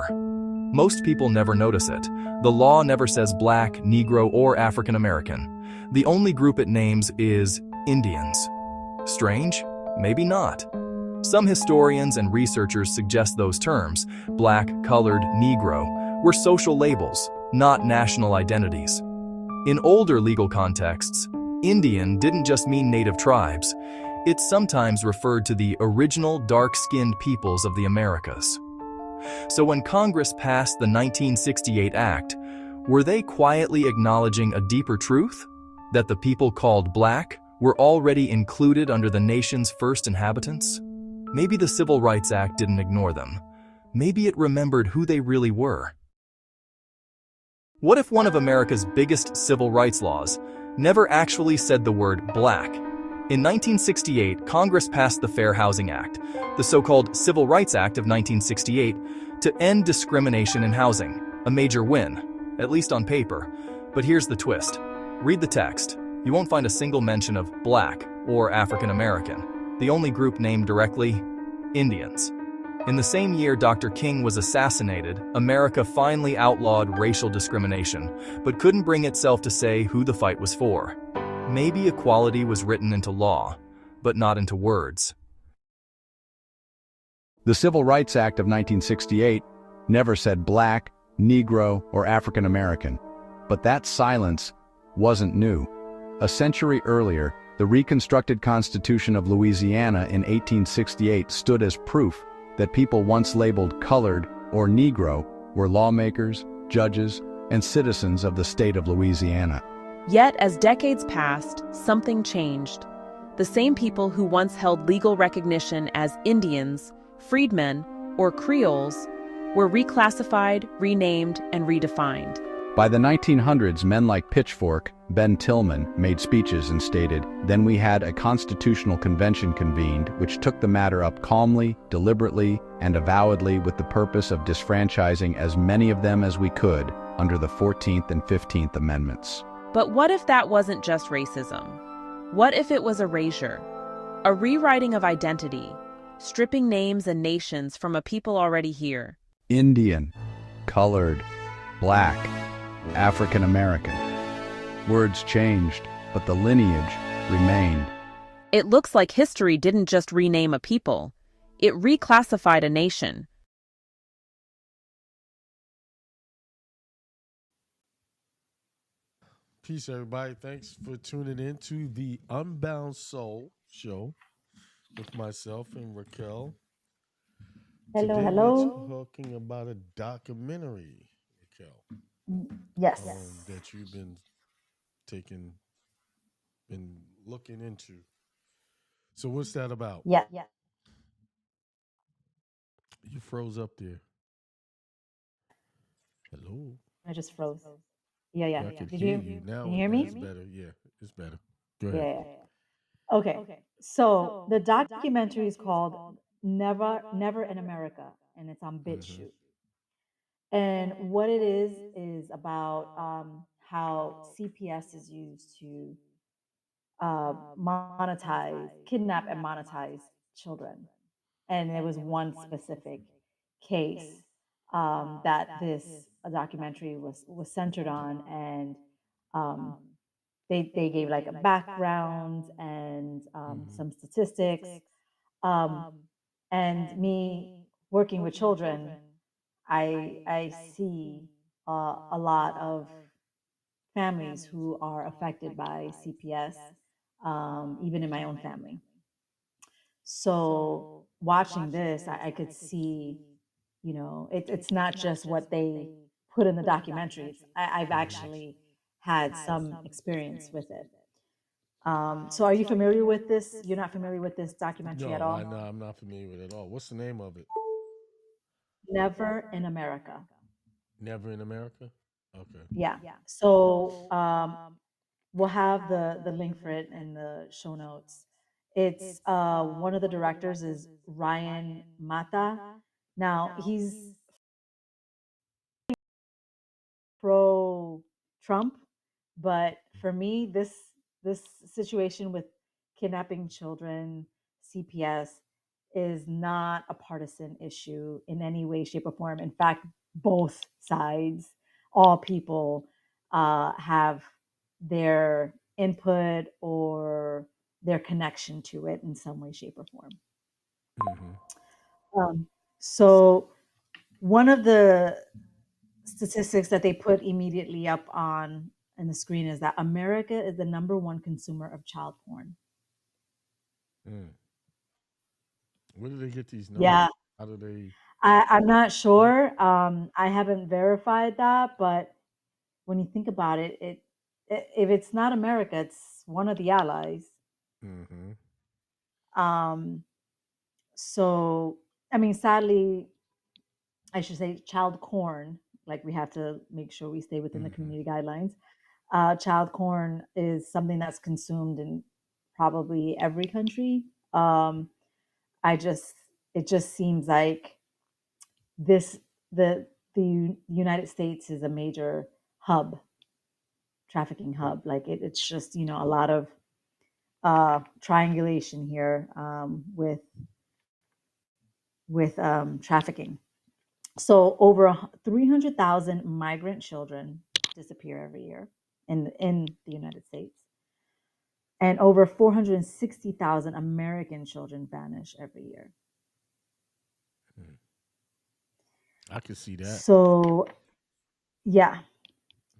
forever. Most people never notice it. The law never says Black, Negro, or African American. The only group it names is Indians. Strange? Maybe not. Some historians and researchers suggest those terms, Black, Colored, Negro, were social labels, not national identities. In older legal contexts, Indian didn't just mean native tribes. It sometimes referred to the original dark-skinned peoples of the Americas. So when Congress passed the 1968 Act, were they quietly acknowledging a deeper truth? That the people called Black were already included under the nation's first inhabitants? Maybe the Civil Rights Act didn't ignore them. Maybe it remembered who they really were. What if one of America's biggest civil rights laws never actually said the word Black? In 1968, Congress passed the Fair Housing Act, the so-called Civil Rights Act of 1968, to end discrimination in housing, a major win, at least on paper. But here's the twist. Read the text. You won't find a single mention of Black or African American. The only group named directly, Indians. In the same year Dr. King was assassinated, America finally outlawed racial discrimination, but couldn't bring itself to say who the fight was for. Maybe equality was written into law, but not into words. The Civil Rights Act of 1968 never said Black, Negro, or African American, but that silence wasn't new. A century earlier, the reconstructed Constitution of Louisiana in 1868 stood as proof that people once labeled colored or Negro were lawmakers, judges, and citizens of the state of Louisiana. Yet, as decades passed, something changed. The same people who once held legal recognition as Indians, freedmen, or Creoles were reclassified, renamed, and redefined. By the 1900s, men like Pitchfork, Ben Tillman, made speeches and stated, "Then we had a constitutional convention convened which took the matter up calmly, deliberately, and avowedly with the purpose of disfranchising as many of them as we could under the 14th and 15th Amendments." But what if that wasn't just racism? What if it was erasure? A rewriting of identity, stripping names and nations from a people already here. Indian, colored, Black, African American. Words changed, but the lineage remained. It looks like history didn't just rename a people. It reclassified a nation. Peace, everybody. Thanks for tuning in to the Unbound Soul show with myself and Raquel. Hello, Today hello. we're talking about a documentary, Raquel, Yes. that you've been looking into. So what's that about? Yeah. You froze up there. Hello. I just froze. Yeah. I could Did hear you now. Can you hear me? It's better. Yeah, it's better. Go ahead. Yeah. Okay. So the documentary is called Never in America, and it's on BitChute. And what it is about how CPS is used to kidnap and monetize children. And there was one specific case that this documentary was centered on, and um, they gave like a background and some statistics. And me working with children, I see a lot of families who are affected by CPS, even in my own family. So watching this, I could see, it's not just what they put in the documentaries. I've actually had some experience with it. So are you familiar with this? You're not familiar with this documentary at all? No, I'm not familiar with it at all. What's the name of it? Never in America. Never in America? Okay. Yeah. So we'll have the link for it in the show notes. It's one of the directors is Ryan Mata. Now he's pro Trump, but for me, this situation with kidnapping children, CPS, is not a partisan issue in any way, shape, or form. In fact, both sides, all people, have their input or their connection to it in some way, shape, or form. Mm-hmm. So, one of the statistics that they put immediately up on the screen is that America is the number one consumer of child porn. Mm. Where do they get these numbers? Yeah, How do they? I'm not sure. I haven't verified that, but when you think about it, if it's not America, it's one of the allies. Mm-hmm. Um, so, I mean, sadly, I should say child corn. Like we have to make sure we stay within the Mm-hmm. community guidelines. Child corn is something that's consumed in probably every country. Um, I just it just seems like this the United States is a major hub, trafficking But hub. Like it's just a lot of triangulation here with trafficking. So over 300,000 migrant children disappear every year in the United States, and over 460,000 American children vanish every year. mm, I could see that. So yeah,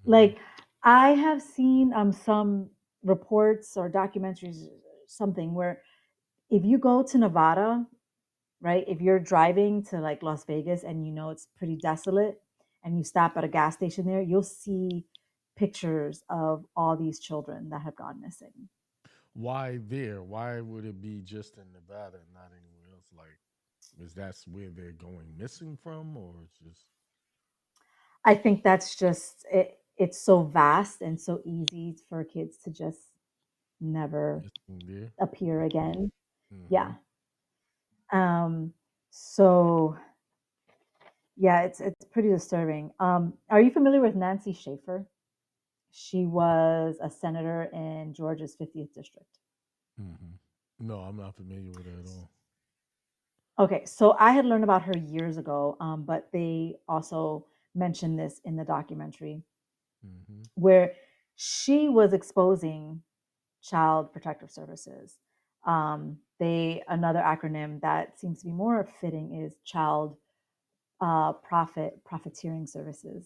Mm-hmm. like I have seen some reports or documentaries, something where if you go to Nevada, right, if you're driving to like Las Vegas and it's pretty desolate and you stop at a gas station there, you'll see pictures of all these children that have gone missing. Why there? Why would it be just in Nevada and not anywhere else? Like, is that's where they're going missing from, or it's just I think that's just it. It's so vast and so easy for kids to just never missing there? appear again. Mm-hmm. Yeah. Um, so yeah, it's pretty disturbing. Are you familiar with Nancy Schaefer? She was a senator in Georgia's 50th district. Mm-hmm. No, I'm not familiar with it at all. Okay, so I had learned about her years ago, but they also mentioned this in the documentary Mm-hmm. where she was exposing child protective services. They another acronym that seems to be more fitting is child profiteering services.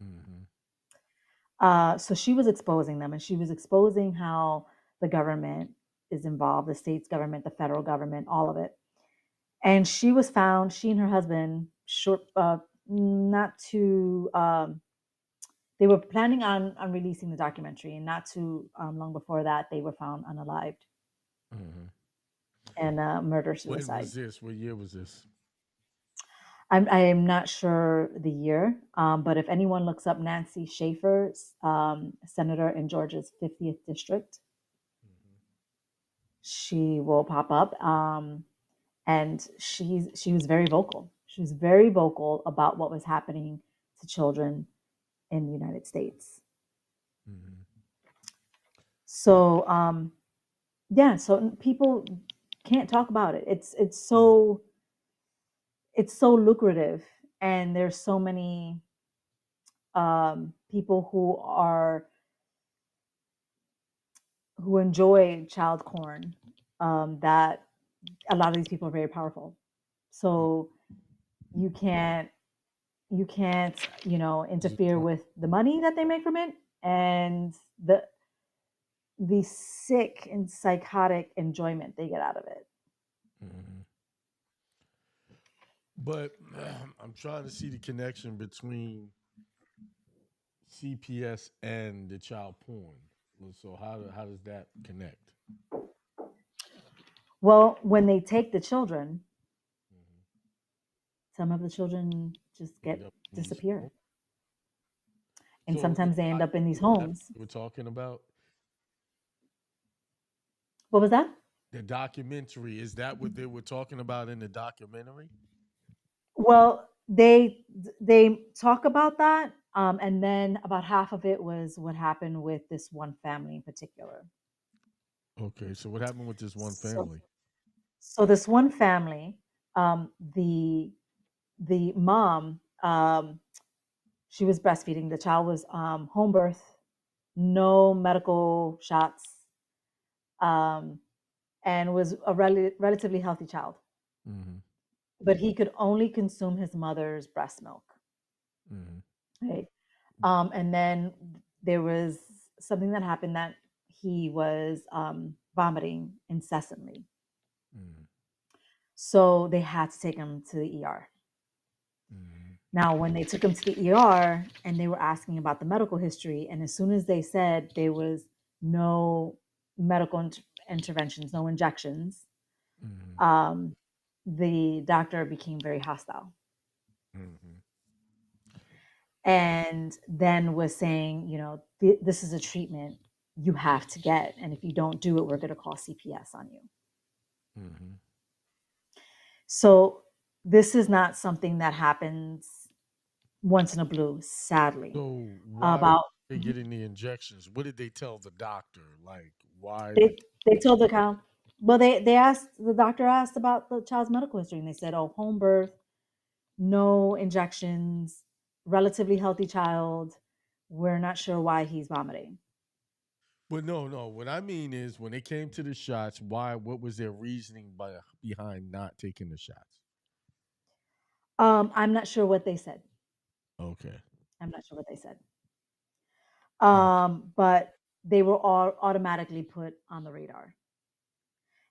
Mm-hmm. So she was exposing them, and she was exposing how the government is involved, the state's government, the federal government, all of it. And she was found, she and her husband, short, not too, they were planning on releasing the documentary, and not too long before that, they were found unalived Mm-hmm. and murder When suicide. was this? What year was this? I'm not sure the year, but if anyone looks up Nancy Schaefer, senator in Georgia's 50th district, Mm-hmm. she will pop up. And she was very vocal. She was very vocal about what was happening to children in the United States. Mm-hmm. So yeah, so people can't talk about it. It's so lucrative, and there's so many people who enjoy child porn, that a lot of these people are very powerful. So you can't Is it interfere with the money that they make from it, and the sick and psychotic enjoyment they get out of it. mm-hmm. But I'm trying to see the connection between CPS and the child porn. So how does that connect? Well, when they take the children, Mm-hmm. some of the children just End get up in these disappear, homes. and So the sometimes they end up in these documentary, that's homes. what we're talking about. What was that? The documentary, is that what they were talking about in the documentary? Well, they talk about that, and then about half of it was what happened with this one family in particular. Okay, so what happened with this one So family? So this one family, um, the the mom, she was breastfeeding. The child was home birth, no medical shots, um, and was a relatively healthy child. Mm-hmm. But he could only consume his mother's breast milk, Mm-hmm. right? And then there was something that happened that he was vomiting incessantly. Mm-hmm. So they had to take him to the ER. Mm-hmm. Now, when they took him to the ER and they were asking about the medical history, and as soon as they said there was no medical interventions, no injections, Mm-hmm. um, the doctor became very hostile Mm-hmm. and then was saying, you know, this is a treatment you have to get. And if you don't do it, we're going to call CPS on you. Mm-hmm. So this is not something that happens once in a blue, sadly. So why were About they getting the injections? What did they tell the doctor? Like why the they told the cow, well, they asked, the doctor asked about the child's medical history, and they said, oh, home birth, no injections, relatively healthy child. We're not sure why he's vomiting. Well, no, no. What I mean is when they came to the shots, why? What was their reasoning behind not taking the shots? I'm not sure what they said. Okay. I'm not sure what they said. Mm. But they were all automatically put on the radar.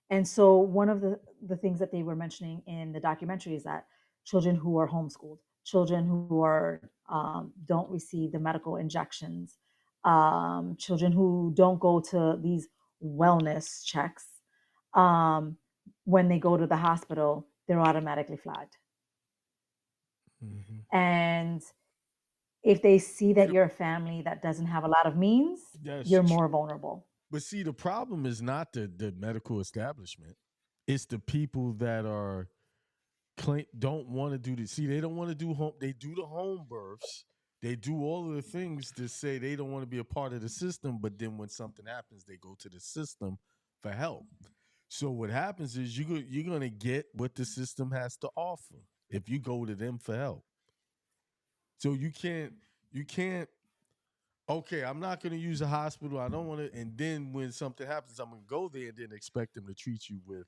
And so one of the things that they were mentioning in the documentary is that children who are homeschooled, children who are don't receive the medical injections, children who don't go to these wellness checks, um, when they go to the hospital, they're automatically flagged. Mm-hmm. And if they see See, that you're a family that doesn't have a lot of means, that's you're true. more vulnerable. But see, the problem is not the medical establishment. It's the people that are don't want to do this. See, they don't want to do home. They do the home births. They do all of the things to say they don't want to be a part of the system. But then when something happens, they go to the system for help. So what happens is you're gonna get what the system has to offer if you go to them for help. So you can't. Okay, I'm not gonna use a hospital. I don't want to. And then when something happens, I'm gonna go there and then expect them to treat you with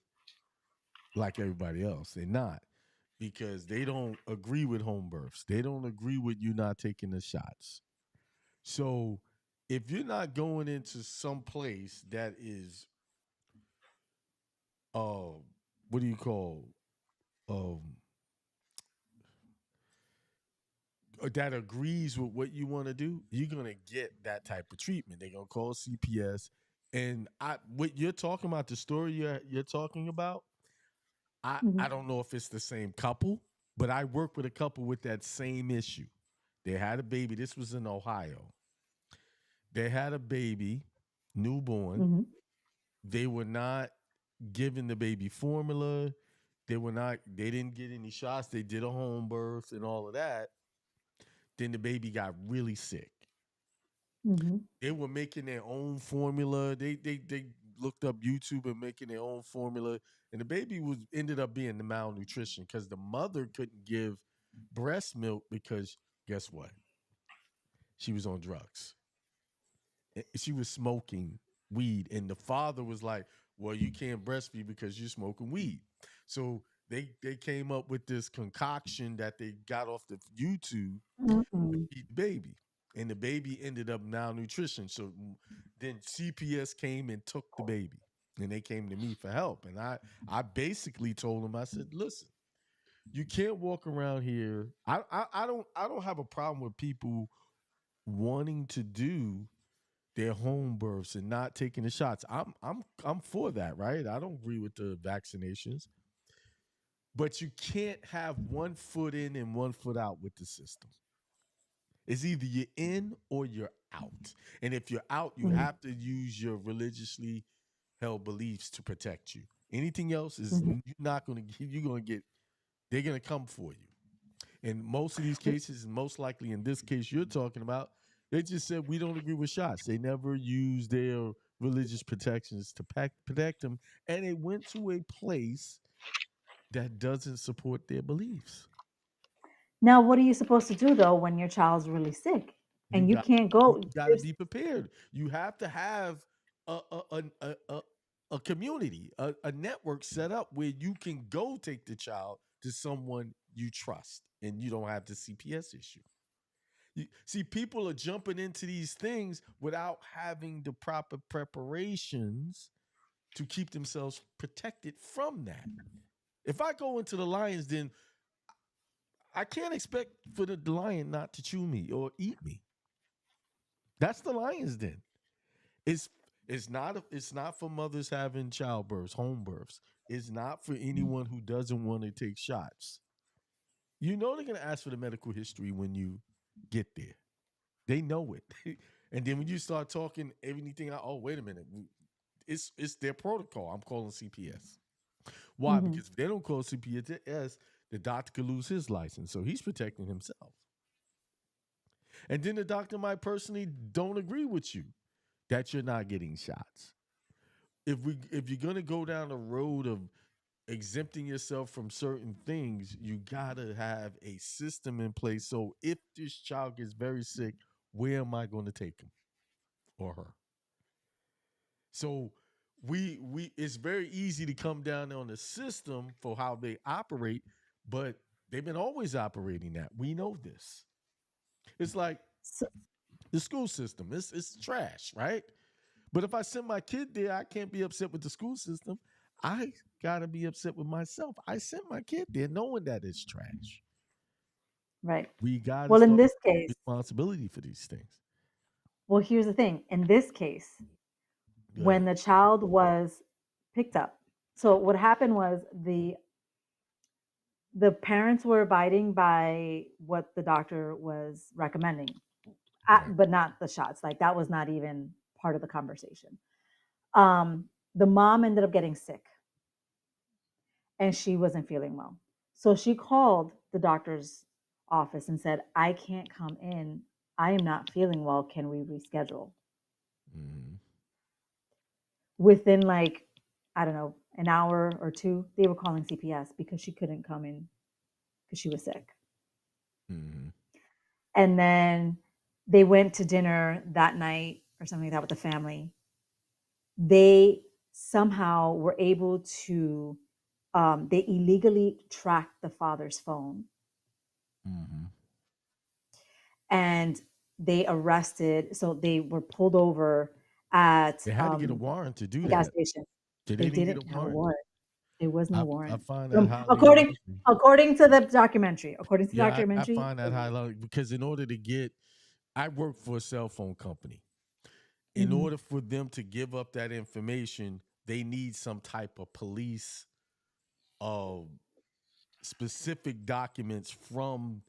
like everybody else. They're not because they don't agree with home births. They don't agree with you not taking the shots. So if you're not going into some place that is uh what do you call um that agrees with what you want to do, you're gonna get that type of treatment. They're gonna call CPS. And what you're talking about, the story you're talking about, I Mhm. don't know if it's the same couple, but I work with a couple with that same issue. They had a baby. This was in Ohio. They had a baby, newborn. Mhm. They were not given the baby formula. They didn't get any shots. They did a home birth and all of that. Then the baby got really sick. Mhm. They were making their own formula. They looked up YouTube and making their own formula. And the baby was ended up being the malnutrition because the mother couldn't give breast milk because guess what? She was on drugs. She was smoking weed, and the father was like, "Well, you can't breastfeed because you're smoking weed." So they came up with this concoction that they got off the YouTube to Mhm. feed the baby, and the baby ended up malnutrition. So then CPS came and took the baby, and they came to me for help, and I basically told them, I said, "Listen, you can't walk around here. I don't have a problem with people wanting to do their home births and not taking the shots. I'm for that, right? I don't agree with the vaccinations, but you can't have one foot in and one foot out with the system. It's either you're in or you're out. And if you're out, you Mhm. have to use your religiously held beliefs to protect you. Anything else is Mhm. you're not going to you're going to get they're going to come for you. In most of these cases, and most likely in this case you're talking about, they just said we don't agree with shots. They never used their religious protections to protect them, and they went to a place that doesn't support their beliefs. Now, what are you supposed to do though when your child's really sick You and you got can't you go? got to There's be prepared. You have to have a community, a network set up where you can go take the child to someone you trust, and you don't have the CPS issue. See, people are jumping into these things without having the proper preparations to keep themselves protected from that. If I go into the lions den, I can't expect for the lion not to chew me or eat me. That's the lion's den. It's it's not for mothers having childbirths, home births. It's not for anyone who doesn't want to take shots. You know they're gonna ask for the medical history when you get there. They know it. And then when you start talking everything out, oh, wait a minute. It's their protocol. I'm calling CPS. Why? Mhm. Because if they don't call CPS, the doctor could lose his license. So he's protecting himself. And then the doctor might personally don't agree with you that you're not getting shots. If you're gonna go down the road of exempting yourself from certain things, you gotta have a system in place. So if this child gets very sick, where am I going to take him or her? So we it's very easy to come down on the system for how they operate, but they've been always operating that. We know this. It's like So, the school system. It's trash, right? But if I send my kid there, I can't be upset with the school system. I gotta be upset with myself. I sent my kid there knowing that it's trash. right. We gotta Well, in start this case, responsibility for these things. well, here's the thing. In this case, Go when ahead. the child was picked up, so what happened was the parents were abiding by what the doctor was recommending, Right. but not the shots. Like that was not even part of the conversation. The mom ended up getting sick and she wasn't feeling well. So she called the doctor's office and said, I can't come in. I am not feeling well. Can we reschedule? Mm-hmm. Within like, I don't know, an hour or two, they were calling CPS because she couldn't come in because she was sick. Mm-hmm. And then they went to dinner that night or something like that with the family. They somehow were able to, they illegally tracked the father's phone Mm-hmm. and they arrested, so they were pulled over at They had to get a warrant to do a gas that. station. They They didn't get a didn't have a warrant. warrant. There was no I warrant. find that From highly according unlikely. according to the documentary, according to the Yeah, I documentary, find that highly unlikely because in order to get, I work for a cell phone company. In mhm. order for them to give up that information, they need some type of police uh, specific documents from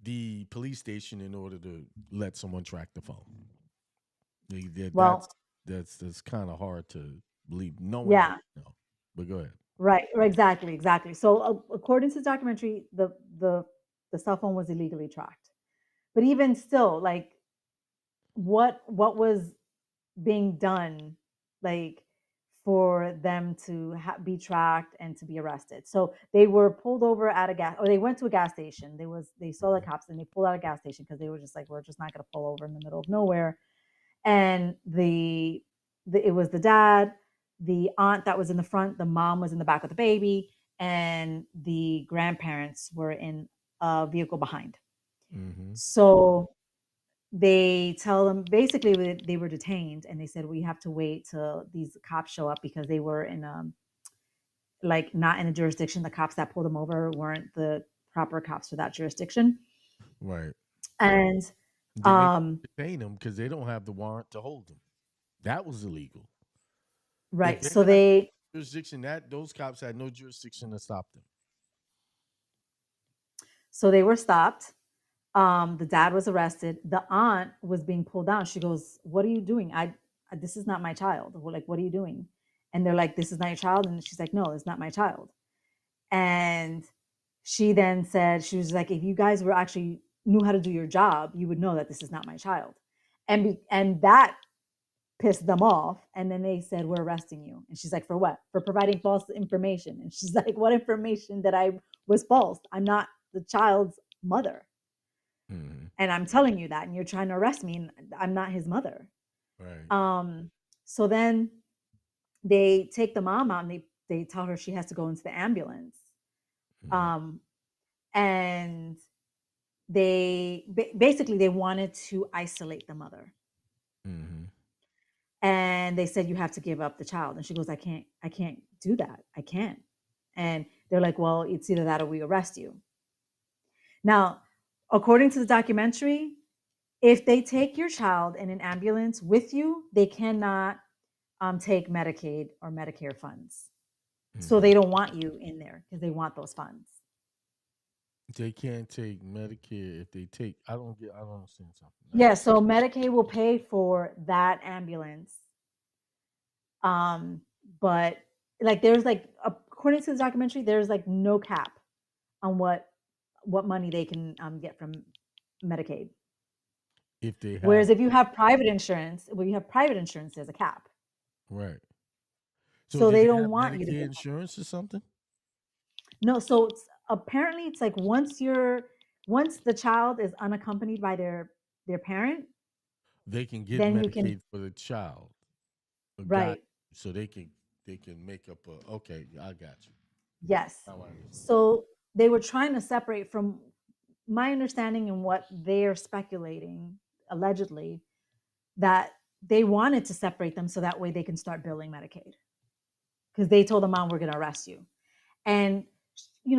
the police station in order to let someone track the phone. Well, That's kind of hard to believe, knowing what yeah, you know. But go ahead. right, exactly, exactly. So according to the documentary, the cell phone was illegally tracked. But even still, like what was being done, like for them to be tracked and to be arrested. So they were pulled over at a gas, or they went to a gas station. They saw the cops and they pulled out a gas station because they were just like, we're just not going to pull over in the middle of nowhere. And it was the dad, the aunt that was in the front, the mom was in the back with the baby, and the grandparents were in a vehicle behind. Mm-hmm. So they tell them basically they were detained and they said we have to wait till these cops show up because they were in like not in a jurisdiction. The cops that pulled them over weren't the proper cops for that jurisdiction. Right. And Then they um detain them because they don't have the warrant to hold them. That was illegal. If right, they're so not they jurisdiction, that those cops had no jurisdiction to stop them. were stopped. The dad was arrested. The aunt was being pulled down. She goes, "What are you doing? This is not my child. We're like, what are you doing?" And they're like, "This is not your child." And she's like, "No, it's not my child." And she then said, she was like, "If you guys were actually knew how to do your job, you would know that this is not my child." And that pissed them off. And then they said, we're arresting you. And she's like, for what? For providing false information. And she's like, what information that I was false? I'm not the child's mother. Mm-hmm. And I'm telling you that. And you're trying to arrest me. And I'm not his mother. Right. So then they take the mom out and they tell her she has to go into the ambulance. Mm-hmm. And they basically they wanted to isolate the mother. Mm-hmm. And they said, you have to give up the child. And she goes, I can't do that. I can't. And they're like, well, it's either that or we arrest you. Now, according to the documentary, if they take your child in an ambulance with you, they cannot take Medicaid or Medicare funds. So they don't want you in there because they want those funds. They can't take Medicare if they take. I don't understand something. Yeah, so Medicaid will pay for that ambulance. But like there's like according to the documentary, there's like no cap on what money they can get from Medicaid. If they have, Whereas if you have private insurance, there's a cap. right. So So do they they don't have want you to Medicare give. insurance or something? No, so apparently it's like once the child is unaccompanied by their parent, They can get then you can Medicaid for the child. Got right. so they can make up a. Okay, I got you. Yes. Now I understand. So they were trying to separate from my understanding and what they're speculating, allegedly, that they wanted to separate them so that way they can start billing Medicaid. Because they told the mom, we're going to arrest you. And,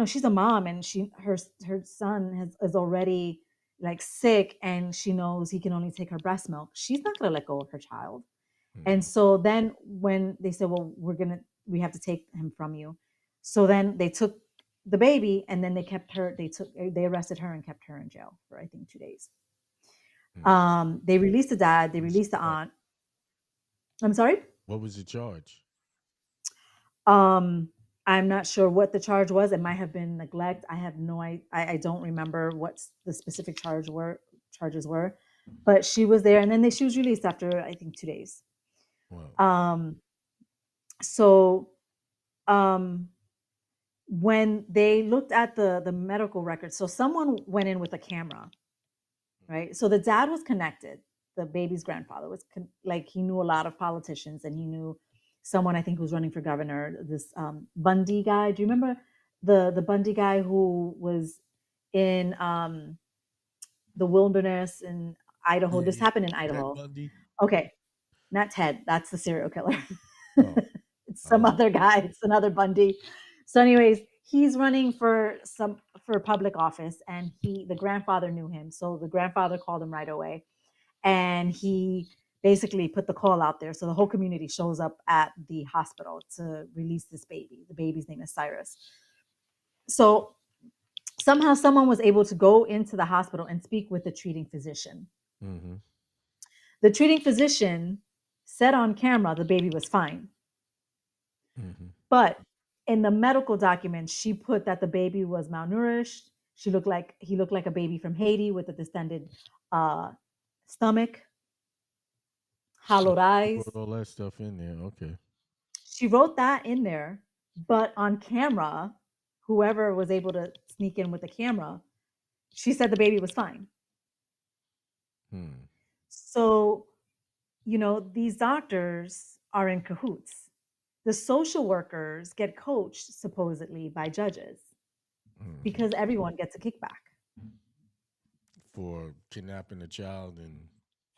she's a mom and her son is already like sick and she knows he can only take her breast milk. She's not going to let go of her child. And so then when they said, well, we have to take him from you. So then they took the baby and then they arrested her and kept her in jail for, I think, 2 days. They released the dad, they released the aunt. I'm sorry? What was the charge? I'm not sure what the charge was. It might have been neglect. I have no I don't remember what the specific charges were. But she was there and then she was released after, I think, 2 days. Wow. So when they looked at the medical records, so someone went in with a camera, right? So the dad was connected. The baby's grandfather was like he knew a lot of politicians and he knew someone I think who was running for governor. This Bundy guy. Do you remember the Bundy guy who was in the wilderness in Idaho? This happened in Idaho. Okay, not Ted. That's the serial killer. Oh. It's some other guy. It's another Bundy. So, anyways, he's running for public office, and the grandfather knew him. So the grandfather called him right away, and he basically put the call out there. So the whole community shows up at the hospital to release this baby. The baby's name is Cyrus. So somehow someone was able to go into the hospital and speak with the treating physician. Mm-hmm. The treating physician said on camera the baby was fine. Mm-hmm. But in the medical documents, she put that the baby was malnourished. He looked like a baby from Haiti with a distended stomach, hollowed eyes. Put all that stuff in there. Okay. She wrote that in there, but on camera, whoever was able to sneak in with the camera, she said the baby was fine. So, these doctors are in cahoots. The social workers get coached supposedly by judges because everyone gets a kickback for kidnapping a child and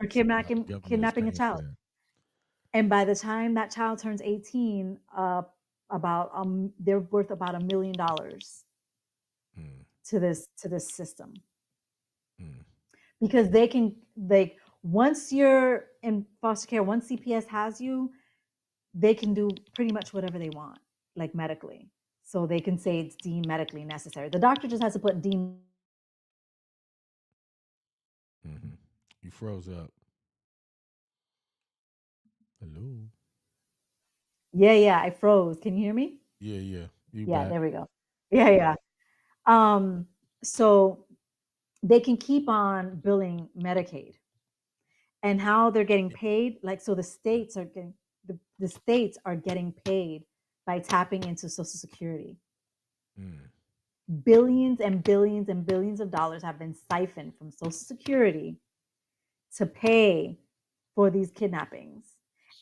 for kidnapping a child. And by the time that child turns 18, they're worth about $1 million to this system because they can once you're in foster care, once CPS has you, they can do pretty much whatever they want, like medically. So they can say it's deemed medically necessary. The doctor just has to put deemed. You froze up. Hello. Yeah, I froze. Can you hear me? Yeah. Back. There we go. Yeah. So they can keep on billing Medicaid. and how they're getting paid. Like, so the states are getting paid by tapping into Social Security. Mm. Billions and billions and billions of dollars have been siphoned from Social Security to pay for these kidnappings.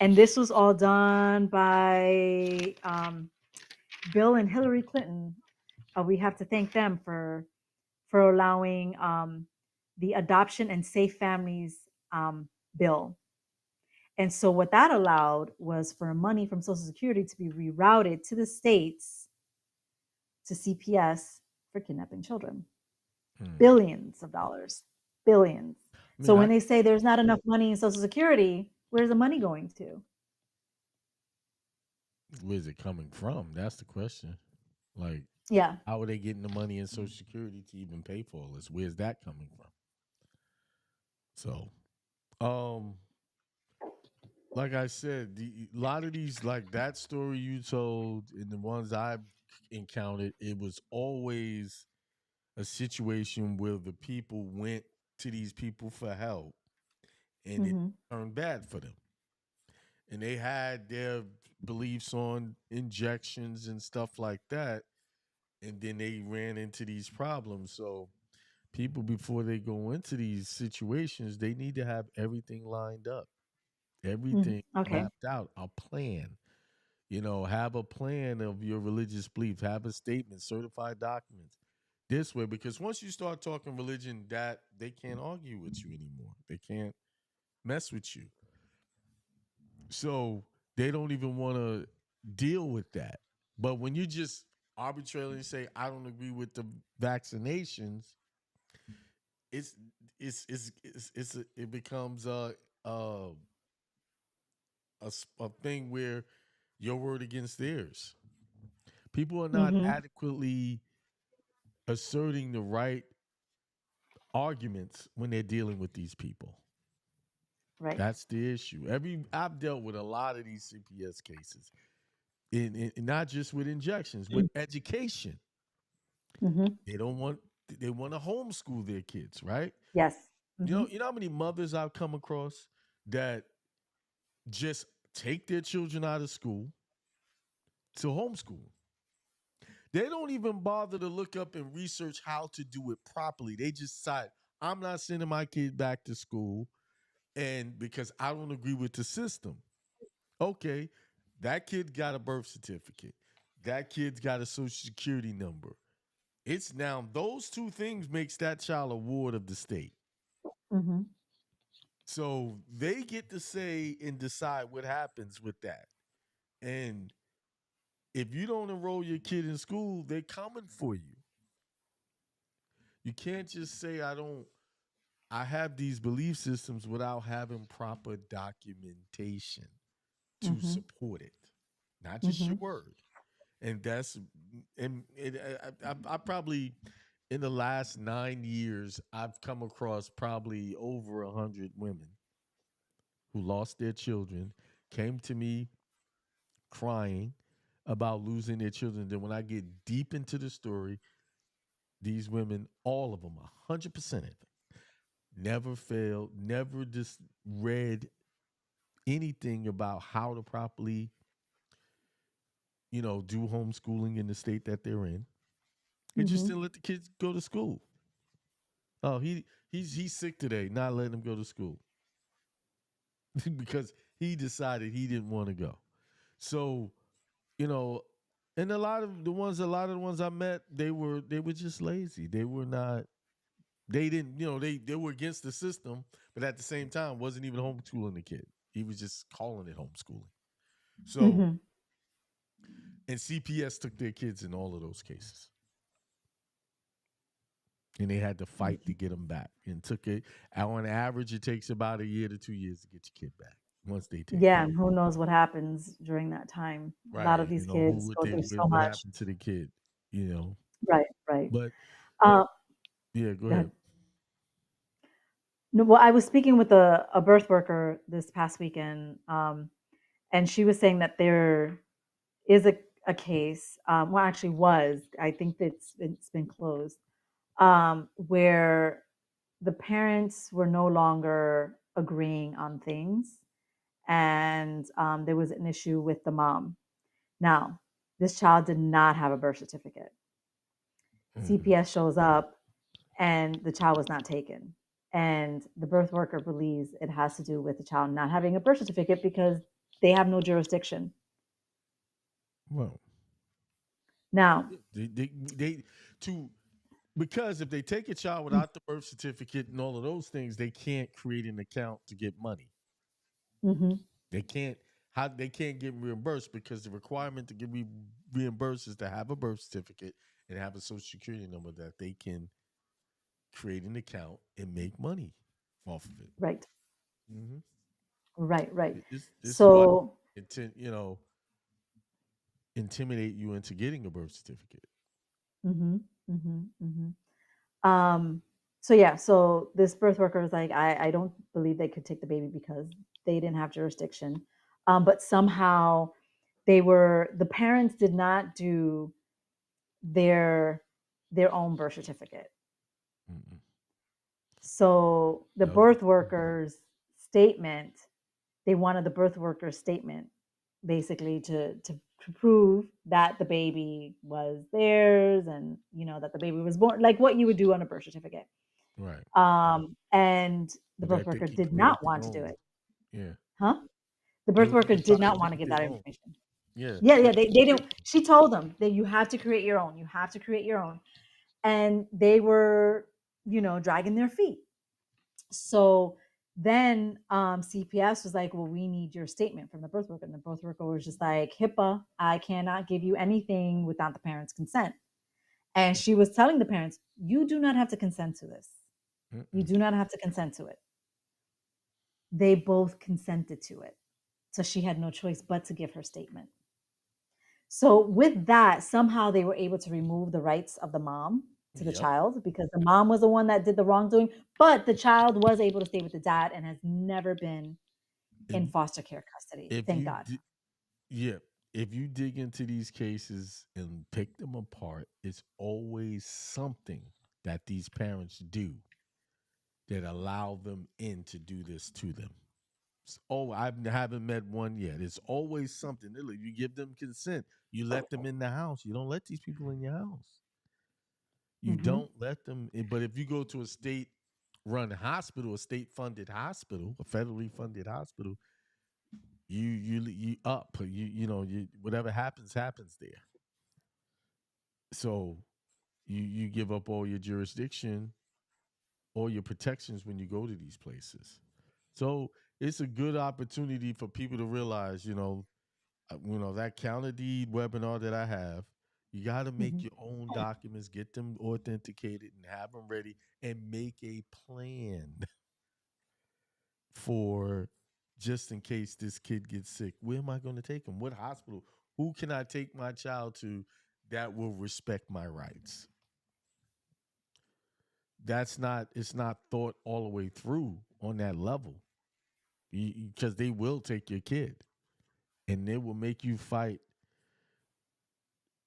And this was all done by Bill and Hillary Clinton. We have to thank them for allowing the Adoption and Safe Families bill. And so what that allowed was for money from Social Security to be rerouted to the states to CPS for kidnapping children. Mm. Billions of dollars, billions. I mean, So when they say there's not enough money in Social Security, where's the money going to? where's it coming from? That's the question. Like, Yeah. how are they getting the money in Social Security to even pay for all this? Where's that coming from? So, um, like I said, a lot of these, like that story you told, and the ones I've encountered, it was always a situation where the people went to these people for help, and it Mm-hmm. turned bad for them, and they had their beliefs on injections and stuff like that, and then they ran into these problems. So people, before they go into these situations, they need to have everything lined up, everything Okay. mapped out, a plan. Have a plan of your religious beliefs, have a statement, certified documents. This way, because once you start talking religion, that they can't argue with you anymore. They can't mess with you. So they don't even want to deal with that. But when you just arbitrarily say, I don't agree with the vaccinations, it's it becomes a a thing where your word against theirs. People are not Mm-hmm. adequately asserting the right arguments when they're dealing with these people. Right. That's the issue. I've dealt with a lot of these CPS cases, in not just with injections, with education. Mm-hmm. They don't want they want to homeschool their kids, right? Yes. You Mm-hmm. know, you know how many mothers I've come across that just take their children out of school to homeschool. They don't even bother to look up and research how to do it properly. They just decide, I'm not sending my kid back to school, and because I don't agree with the system. Okay, that kid got a birth certificate. That kid's got a social security number. It's now those two things makes that child a ward of the state. Mm-hmm. So they get to say and decide what happens with that. And if you don't enroll your kid in school, they're coming for you. You can't just say I have these belief systems without having proper documentation to Mm-hmm. support it. Not just Mm-hmm. your word. And that's I probably in the last 9 years I've come across probably over 100 women who lost their children, came to me crying about losing their children. Then when I get deep into the story, these women, all of them, 100% of them, never failed, never just read anything about how to properly, do homeschooling in the state that they're in. It just Mm-hmm. didn't let the kids go to school. Oh, he's sick today, not letting him go to school because he decided he didn't want to go. So, you know, and a lot of the ones I met, they were just lazy. They were not they didn't, they were against the system, but at the same time wasn't even homeschooling the kid. He was just calling it homeschooling. So, Mm-hmm. and CPS took their kids in all of those cases. And they had to fight to get them back. And took it on average, it takes about a year to 2 years to get your kid back once they take Yeah, them. and who knows what happens during that time. A lot of Right. these kids go through so What much. happened to the kid, you know. Right, right. But Uh, yeah, go Go ahead. ahead. No, well, I was speaking with a birth worker this past weekend, and she was saying that there is a case, well, actually was, I think that it's been closed, where the parents were no longer agreeing on things, and there was an issue with the mom. Now, this child did not have a birth certificate. Mm-hmm. CPS shows up, and the child was not taken. And the birth worker believes it has to do with the child not having a birth certificate because they have no jurisdiction. Well, Now, they to because if they take a child without the birth certificate and all of those things, they can't create an account to get money. mm-hmm, They can't they can't get reimbursed because the requirement to get reimbursed is to have a birth certificate and have a social security number that they can create an account and make money off of it. right, Mm-hmm. right. This is why So, intimidate you into getting a birth certificate. mm-hmm, mm-hmm, mm-hmm. So yeah, so this birth worker was like, I don't believe they could take the baby because they didn't have jurisdiction. But somehow the parents did not do their their own birth certificate. Mm-mm. So the That was birth worker's statement, they wanted the birth worker's statement basically to prove that the baby was theirs, and that the baby was born, like what you would do on a birth certificate. right. And the So birth that they worker can did create not their want to do own. it. Yeah. Huh? The They birth were worker gonna did try to not want to make give their that own. information. Yeah. Yeah, They, yeah, they don't. She told them that you have to create your own. You have to create your own. And they were, dragging their feet. So then CPS was like, well, we need your statement from the birth worker. And the birth worker was just like, HIPAA, I cannot give you anything without the parents' consent. And she was telling the parents, you do not have to consent to this. You mm-mm. do not have to consent to it. They both consented to it. So she had no choice but to give her statement. So with that, somehow they were able to remove the rights of the mom to the Yep. child because the mom was the one that did the wrongdoing, but the child was able to stay with the dad and has never been in And foster care custody. if Thank you, God. yeah, if you dig into these cases and pick them apart, it's always something that these parents do that allow them in to do this to them. Oh, I haven't met one yet. It's always something. You give them consent. You let them in the house. You don't let these people in your house. You Mm-hmm. don't let them in. But if you go to a state run hospital, a state funded hospital, a federally funded hospital, you up. You whatever happens there. So you give up all your jurisdiction, all your protections when you go to these places. So it's a good opportunity for people to realize, that counter deed webinar that I have, you got to Mm-hmm. make your own documents, get them authenticated and have them ready and make a plan for just in case this kid gets sick. Where am I going to take him? What hospital? Who can I take my child to that will respect my rights? It's not thought all the way through on that level because they will take your kid and they will make you fight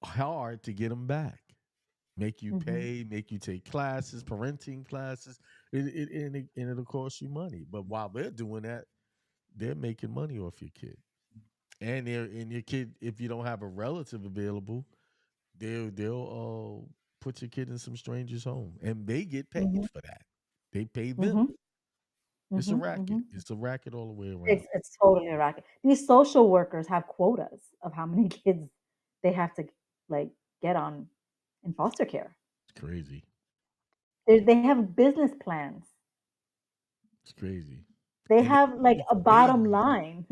hard to get them back. Make you Mm-hmm. pay, make you take classes, parenting classes, and it'll cost you money. But while they're doing that, they're making money off your kid, and your kid. If you don't have a relative available, they'll put your kid in some stranger's home, and they get paid Mm-hmm. for that. They pay them. Mm-hmm. It's a Mm-hmm. racket. Mm-hmm. It's a racket all the way around. It's totally a racket. These social workers have quotas of how many kids they have to like get on in foster care. It's crazy. They have business plans. It's crazy. They And they're have like looking a for bottom babies. line.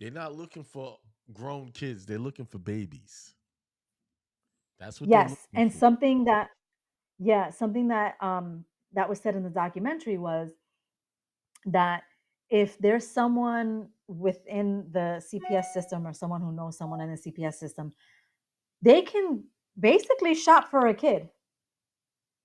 They're not looking for grown kids. They're looking for babies. That's what they're Yes, looking and for. something that that was said in the documentary was that if there's someone within the CPS system or someone who knows someone in the CPS system, they can basically shop for a kid,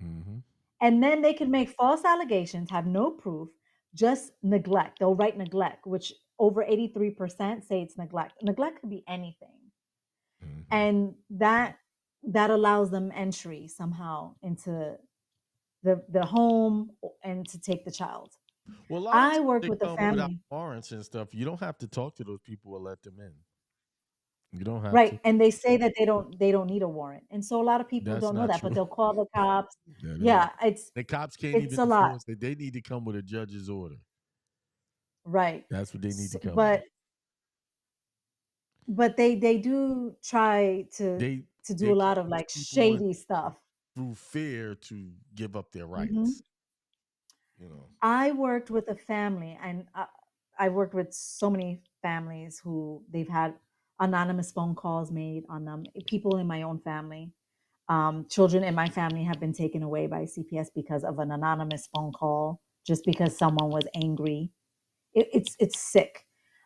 Mm-hmm. and then they can make false allegations, have no proof, just neglect. They'll write neglect, which over 83% say it's neglect. Neglect could be anything. Mm-hmm. And that allows them entry somehow into the home and to take the child. Well, a lot of I times worked they with a come without family, warrants and stuff. You don't have to talk to those people or let them in. You don't have right? to. And they say that they don't need a warrant, and so a lot of people That's don't know not that, but true. they'll call the cops. That ain't. Yeah, it's The cops can't it's even a lot, enforce it. They need to come with a judge's order. right? That's what they need to So, come with. but they do try They to do they a lot can't of force like people shady stuff. through fear to give up their Mhm. rights. You know. I worked with a family, and I worked with so many families who they've had anonymous phone calls made on them. People in my own family, children in my family have been taken away by CPS because of an anonymous phone call, just because someone was angry. It's sick.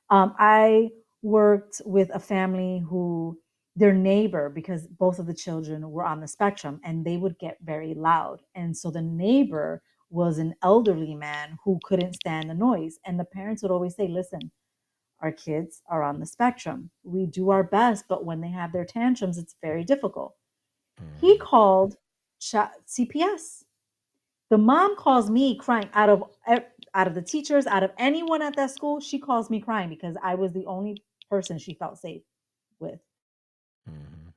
I worked with a family who their neighbor, because both of the children were on the spectrum, and they would get very loud, and so the neighbor was an elderly man who couldn't stand the noise, and the parents would always say, "Listen, our kids are on the spectrum. We do our best, but when they have their tantrums, it's very difficult." He Mhm. called CPS. The mom calls me crying out of the teachers, out of anyone at that school. She calls me crying because I was the only person she felt safe with, Mhm.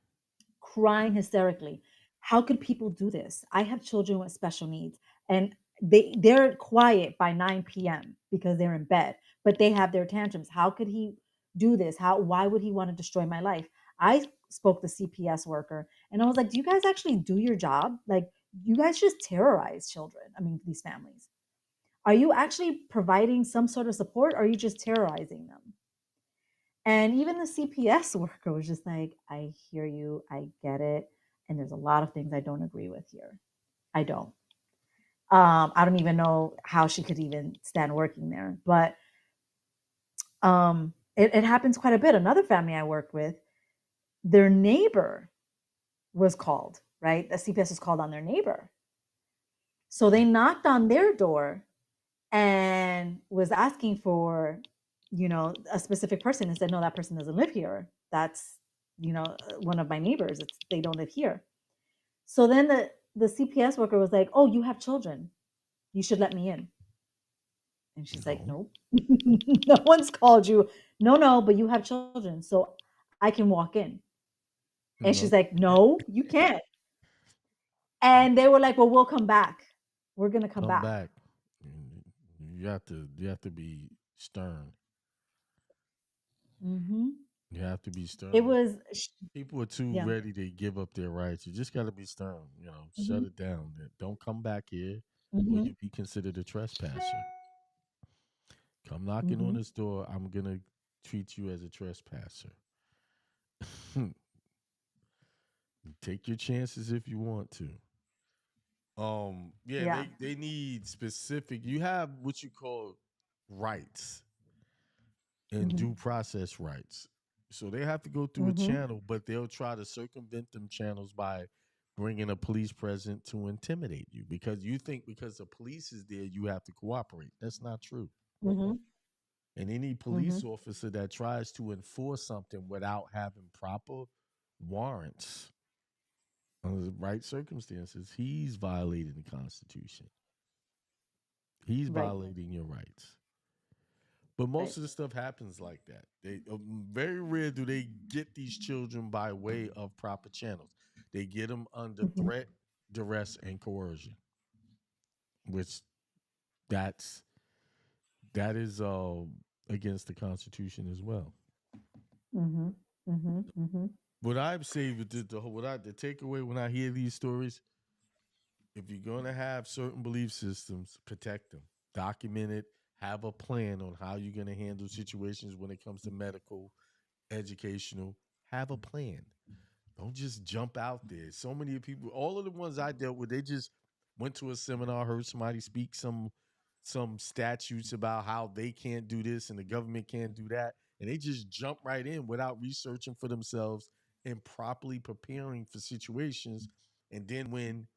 crying hysterically. How could people do this? I have children with special needs, and they're quiet by 9 p.m. because they're in bed, but they have their tantrums. How could he do this? How Why would he want to destroy my life? I spoke to CPS worker, and I was like, "Do you guys actually do your job? Like, you guys just terrorize children. I mean, these families. Are you actually providing some sort of support, or are you just terrorizing them?" And even the CPS worker was just like, "I hear you, I get it. And there's a lot of things I don't agree with here. I don't. I don't even know how she could even stand working there. But it happens quite a bit. Another family I worked with, their neighbor was called, right? The CPS was called on their neighbor. So they knocked on their door and was asking for, a specific person, and said, "No, that person doesn't live here. That's, one of my neighbors. They don't live here." So then the CPS worker was like, "Oh, you have children. You should let me in." And she's like, No. "Nope, no one's called you. No, no, but you have children, so I can walk in." And she's No. like, "No, you can't." And they were like, "Well, we'll come back. We're gonna come Come back." back. Mm, you have to be stern. Hmm. You have to be It stern. was, People are too yeah. ready to give up their rights. You just got to be stern. Shut Hmm. it down. Don't come back here, or Hmm. you'll be considered a trespasser. Come knocking on Hmm. this door. I'm gonna treat you as a trespasser. Take your chances if you want to. Yeah, Yeah. they need specific. You have what you call rights and Hmm. due process rights. So they have to go through a Hmm. channel, but they'll try to circumvent them channels by bringing a police present to intimidate you because you think because the police is there, you have to cooperate. That's not true. Hmm. And any Hmm. police officer that tries to enforce something without having proper warrants under the right circumstances, he's violating the Constitution. He's Right. violating your rights. But Right. most of the stuff happens like that. They very rare do they get these children by way of proper channels. They get them under Hmm. threat, duress, and coercion, which that's that is against the Constitution as well. Hmm. Hmm. Hmm. What I say with the takeaway when I hear these stories, if you're gonna have certain belief systems, protect them, document it, have a plan on how you're gonna handle situations when it comes to medical, educational. Have a plan. Don't just jump out there. So many people, all of the ones I dealt with, they just went to a seminar, heard somebody speak some statutes about how they can't do this and the government can't do that, and they just jump right in without researching for themselves and properly preparing for situations. And then when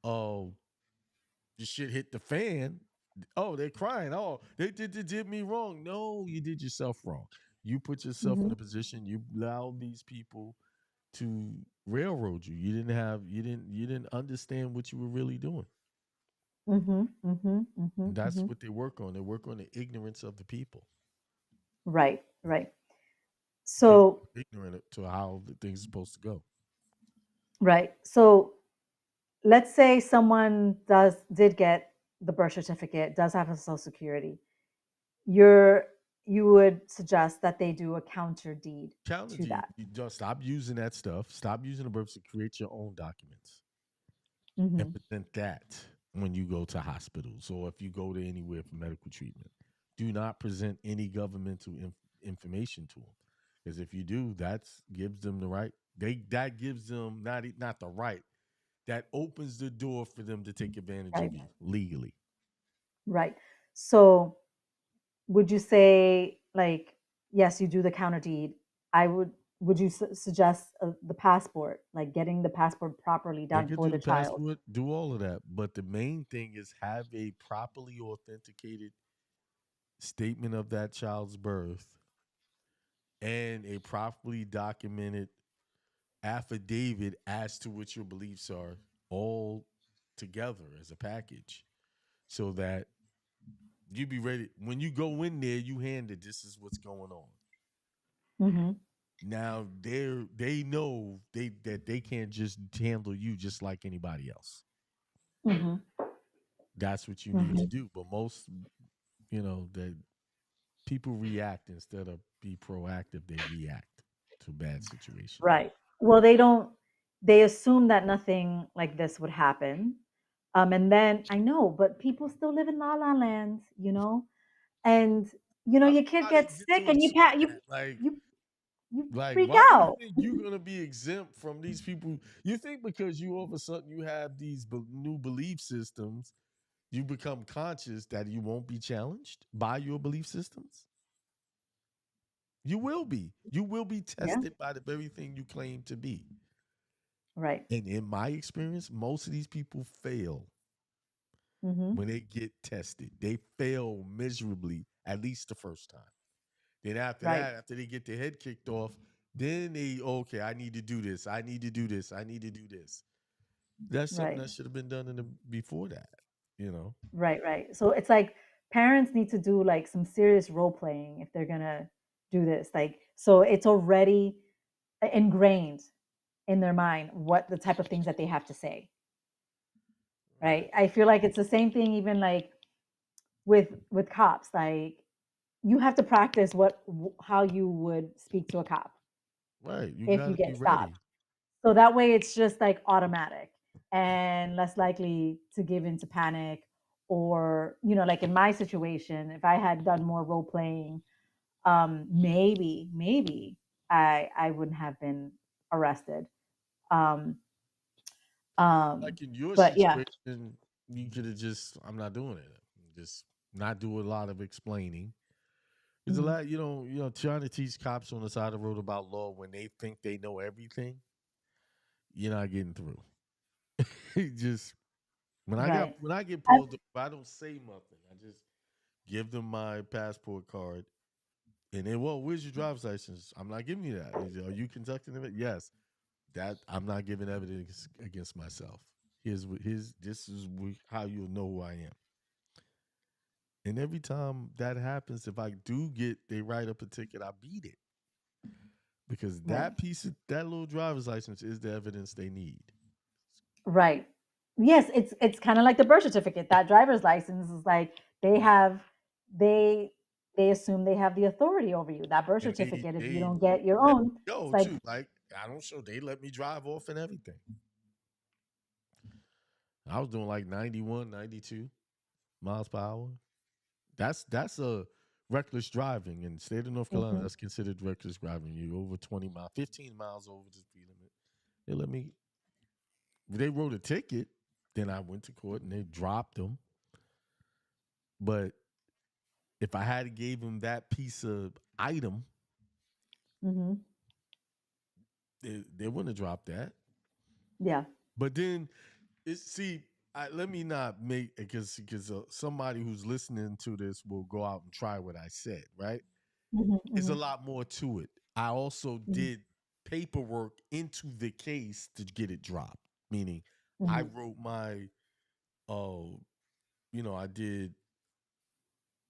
oh the shit hit the fan, oh they're crying. Oh they did me wrong. No, you did yourself wrong. You put yourself in Hmm. a position. You allowed these people to railroad you. You didn't understand what you were really doing. Mhm. Mhm. And Mhm. that's Mhm. what they work on. They work on the ignorance of the people. Right. Right. Get So ignorant to how the things are supposed to go. right. So let's say someone did get the birth certificate, does have a social security. You're you would suggest that they do a counter deed Counter to deed, that. you just stop using that stuff. Stop using the birth to create your own documents and Mhm. present that when you go to hospitals or if you go to anywhere for medical treatment. Do not present any governmental information to them, because if you do, that gives them the right. That gives them not the right. That opens the door for them to take advantage Right. of you legally. Right. So would you say, like, yes, you do the counter deed? I would you suggest the passport, like getting the passport properly They done could for do the the child? passport, do all of that, but the main thing is have a properly authenticated statement of that child's birth and a properly documented affidavit as to what your beliefs are, all together as a package, so that you be ready when you go in there. You hand it. This is what's going on. Mhm. Now they know that they can't just handle you just like anybody else. Mhm. That's what you need to Mhm. do. But most, that people react instead of be proactive. They react to bad situations. Right. Well, they don't. They assume that nothing like this would happen, and then I know, but people still live in la la land, and I'm your kid trying to gets get sick, to and assume that. you you freak Why do you out. think you're gonna be exempt from these people? You think because you all of a sudden you have these new belief systems, you become conscious that you won't be challenged by your belief systems? You will be. You will be Yeah. tested by the very thing you claim to be. Right. And in my experience, most of these people fail Mhm. when they get tested. They fail miserably, at least the first time. Then after Right. that, after they get their head kicked off, then okay, I need to do this. I need to do this. I need to do this. That's something Right. that should have been done before that, you know. Right. Right. So it's like parents need to do like some serious role playing if they're gonna do this. Like, so it's already ingrained in their mind what the type of things that they have to say. Right. Right. I feel like it's the same thing even like with cops. Like you have to practice how you would speak to a cop Right. You if got you to be get stopped. ready. So that way it's just like automatic and less likely to give into panic or, like in my situation, if I had done more role playing, maybe I wouldn't have been arrested. Um, Like in your but yeah. situation, you could have just, I'm not doing it. Just not do a lot of explaining. There's a Mhm. lot, trying to teach cops on the side of the road about law when they think they know everything, you're not getting through. Just Right. when I get I've, pulled up, I don't say nothing. I just give them my passport card. And then, well, where's your driver's license? I'm not giving you that. Are you conducting it? Yes. That I'm not giving evidence against myself. This is how you'll know who I am. And every time that happens, if I do they write up a ticket, I beat it because right. that little driver's license is the evidence they need. Right. Yes, it's kind of like the birth certificate. That driver's license is like they they assume they have the authority over you. That birth And certificate, if you they don't get your let own, me it's go like too. Like I don't show. They let me drive off and everything. I was doing like 91, 92 miles per hour. That's a reckless driving in the state of North Carolina. mhm, That's considered reckless driving. You over 20 miles, 15 miles over the speed limit. They let me. They wrote a ticket. Then I went to court and they dropped them. But if I had gave them that piece of item, mhm, they wouldn't have dropped that. yeah, But then see. Let me not make because somebody who's listening to this will go out and try what I said. Right? mhm, It's a mhm, lot more to it. I also mhm, did paperwork into the case to get it dropped. Meaning, I mhm, wrote my uh I did.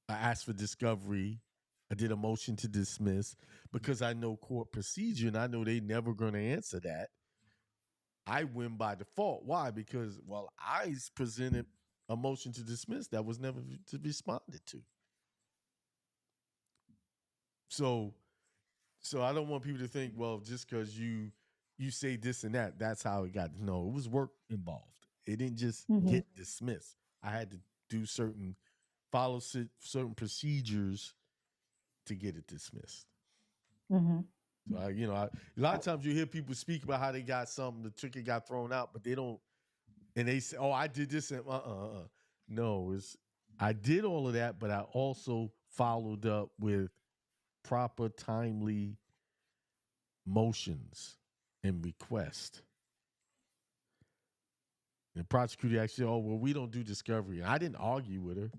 I asked for discovery. I did a motion to dismiss because I know court procedure and I know they never going to answer that. I win by default. Why? Because I presented a motion to dismiss that was never to be responded to. So I don't want people to think, well, just because you say this and that, that's how it got. No, it was work involved. It didn't just Mm-hmm. get dismissed. I had to do follow certain procedures to get it dismissed. Mm-hmm. So a lot of times you hear people speak about how they got something, the ticket got thrown out, but they don't, and they say, "Oh, I did this," and no, it's I did all of that, but I also followed up with proper, timely motions and request. And the prosecutor actually, oh well, we don't do discovery. And I didn't argue with her.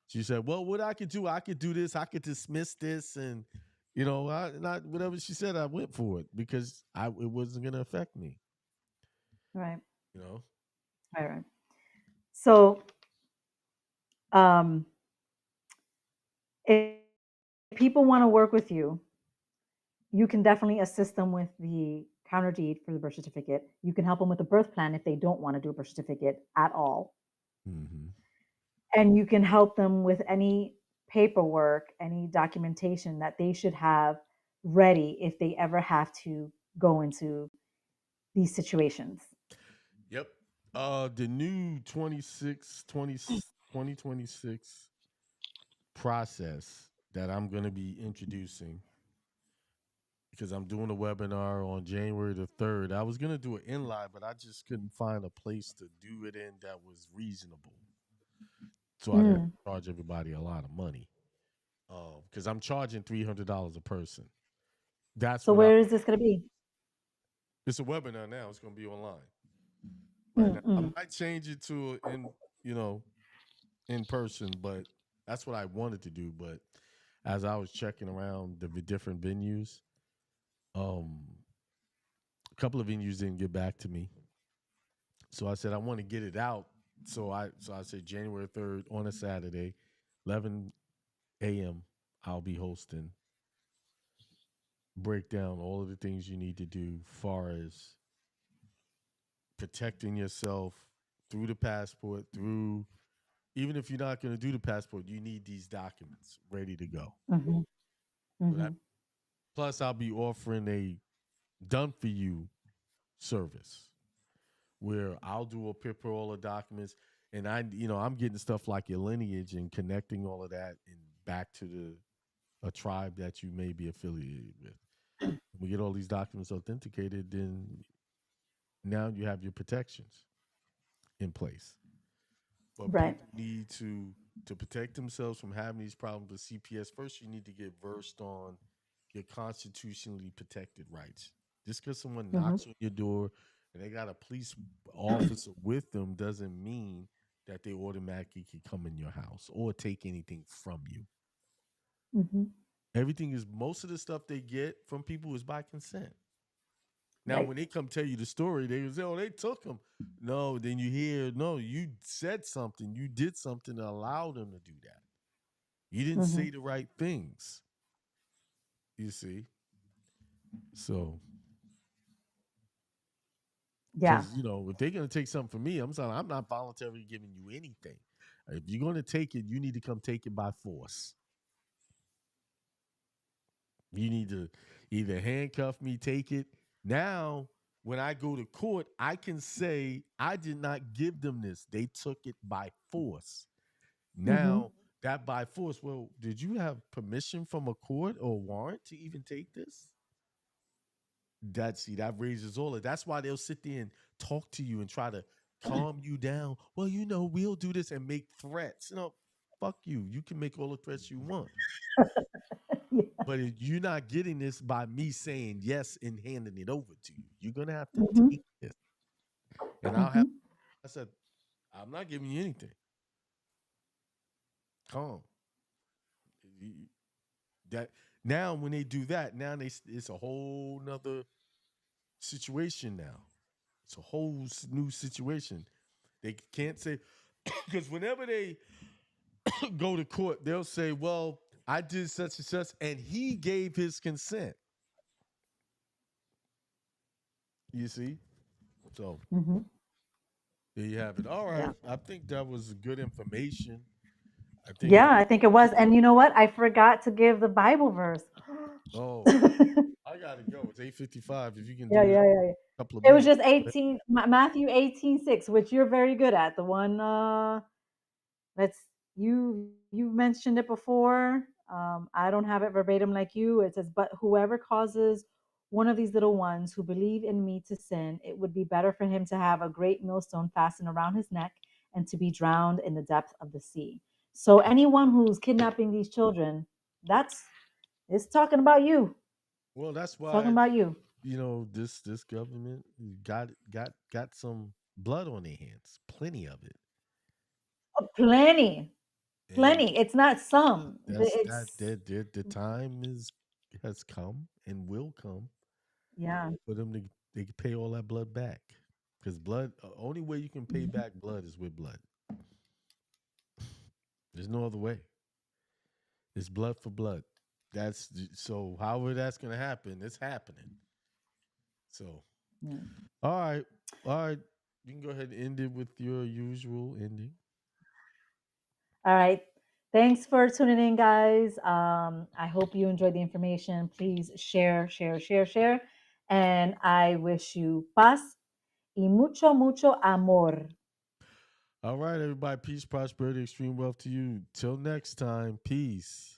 She said, "Well, what I could do, I could do this, I could dismiss this, and not whatever she said, I went for it because it wasn't going to affect me." Right. You know, Right. Right. So, um, if people want to work with you can definitely assist them with the counter deed for the birth certificate. You can help them with the birth plan if they don't want to do a birth certificate at all. mm-hmm. And you can help them with any paperwork, any documentation that they should have ready if they ever have to go into these situations. Yep. The new 2026 process that I'm going to be introducing because I'm doing a webinar on January the 3rd. I was going to do it in live, but I just couldn't find a place to do it in that was reasonable. So I didn't Mm. charge everybody a lot of money because I'm charging $300 a person. That's So what I. where is this going to be? It's a webinar now. It's going to be online right now. I Mm-mm. might change it to you know, in person, but that's what I wanted to do. But as I was checking around the different venues, um, a couple of venues didn't get back to me. So I said I want to get it out. So I said January 3rd on a Saturday, 11 a.m. I'll be hosting. Break down all of the things you need to do far as protecting yourself through the passport, through even if you're not going to do the passport, you need these documents ready to go. Mm-hmm. So that Mm-hmm. plus I'll be offering a done for you service where I'll do a prepare all the documents and I'm getting stuff like your lineage and connecting all of that and back to a tribe that you may be affiliated with. When we get all these documents authenticated, then now you have your protections in place. But Right. people need to protect themselves from having these problems with CPS. First, you need to get versed on your constitutionally protected rights. Just because someone Mm-hmm. knocks on your door and they got a police officer with them doesn't mean that they automatically can come in your house or take anything from you. Mm-hmm. Everything is most of the stuff they get from people is by consent. Now, Right. when they come tell you the story, they say, "Oh, they took him." No, then you hear, "No, you said something. You did something to allow them to do that. You didn't Mm-hmm. say the right things." You see, so Yeah. because if they're gonna take something from me, I'm saying I'm not voluntarily giving you anything. If you're gonna take it, you need to come take it by force. You need to either handcuff me, take it. Now, when I go to court, I can say I did not give them this. They took it by force. Mm-hmm. Now, that by force, well, did you have permission from a court or warrant to even take this? That raises all of that's why they'll sit there and talk to you and try to calm you down. Well, we'll do this and make threats. Fuck you. You can make all the threats you want. Yeah. But you're not getting this by me saying yes and handing it over to you. You're gonna have to Mm-hmm. take this. And Mm-hmm. I said, I'm not giving you anything. Calm. That now when they do that, now it's a whole nother situation now. It's a whole new situation. They can't say, Because whenever they go to court, they'll say, well, I did such and such, and he gave his consent. You see? So Hmm. there you have it. All right. Yeah. I think that was good information. I think, Yeah, I think it was. And you know what? I forgot to give the Bible verse. oh, Yeah, I got to go. It's 8:55. If you can yeah, do it in yeah. a couple of It was minutes. just 18, Matthew 18:6, which you're very good at. The one, let's, you've mentioned it before. I don't have it verbatim like you. It says, but whoever causes one of these little ones who believe in me to sin, it would be better for him to have a great millstone fastened around his neck and to be drowned in the depth of the sea. So anyone who's kidnapping these children, that's it's talking about you. Well, that's It's talking why, about you. this government got some blood on their hands, plenty of it. Plenty, And plenty. It's not some. that's that It's the time has come and will come yeah. for them to they can pay all that blood back. Because blood, only way you can pay back blood is with blood. There's no other way. It's blood for blood. So however that's gonna happen, it's happening. So Yeah. all right, all right. You can go ahead and end it with your usual ending. All right. Thanks for tuning in, guys. I hope you enjoyed the information. Please share, share, share, share. And I wish you paz y mucho, mucho amor. All right, everybody. Peace, prosperity, extreme wealth to you. Till next time. Peace.